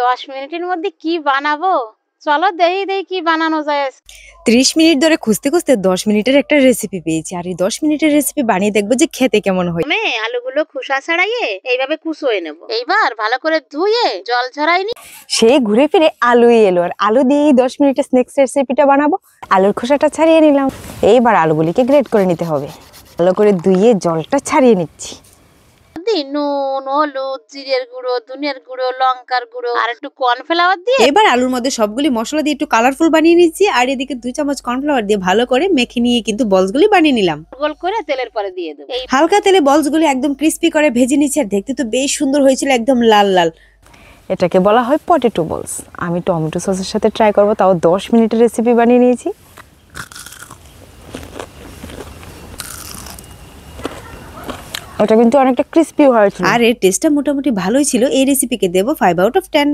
10 মিনিটের মধ্যে কি বানাবো? চলো দেখি কি বানানো যায়। 30 মিনিট ধরে খুঁজতে খুঁজতে 10 মিনিটের একটা রেসিপি পেয়েছি। আর এই 10 মিনিটের রেসিপি বানিয়ে দেখবো যে খেতে কেমন হয়। আমি আলুগুলো খোসা ছাড়াইয়ে এইভাবে কুচোয়ে নেব। এইবার ভালো করে ধুয়ে জল ঝরাই নি। সে ঘুরে ফিরে আলুই এলো, আর আলু দিয়ে 10 মিনিটের স্ন্যাক্স রেসিপিটা বানাবো। আলুর খোসাটা ছাড়িয়ে নিলাম। এইবার আলুগুলিকে গ্রেট করে নিতে হবে। ভালো করে ধুয়ে জলটা ছাড়িয়ে নিচ্ছি। নুন, হলুদ, জিরের গুঁড়ো, ধনিয়ার গুঁড়ো, লঙ্কার গুঁড়ো আর একটু কর্নফ্লাওয়ার দিয়ে এবার আলুর মধ্যে সবগুলি মশলা দিয়ে একটু কালারফুল বানিয়ে নিচ্ছি। আর এদিকে 2 চামচ কর্নফ্লাওয়ার দিয়ে ভালো করে মেখে নিয়ে কিন্তু বলসগুলি বানিয়ে নিলাম। গোল করে তেলের পরে দিয়ে দেব। হালকা তেলে বলসগুলি একদম ক্রিস্পি করে ভেজে নিচ্ছি। আর দেখতে তো বেশ সুন্দর হয়েছিল, একদম লাল লাল। এটাকে বলা হয় পটেটো বলস। আমি টমেটো সসের সাথে ট্রাই করব, তাও 10 মিনিটের রেসিপি বানিয়ে নিয়েছি। ওটা কিন্তু অনেকটা ক্রিস্পি হয়েছিল, আর এর টেস্টটা মোটামুটি ভালোই ছিল। এই রেসিপিকে দেব 5 আউট অফ 10।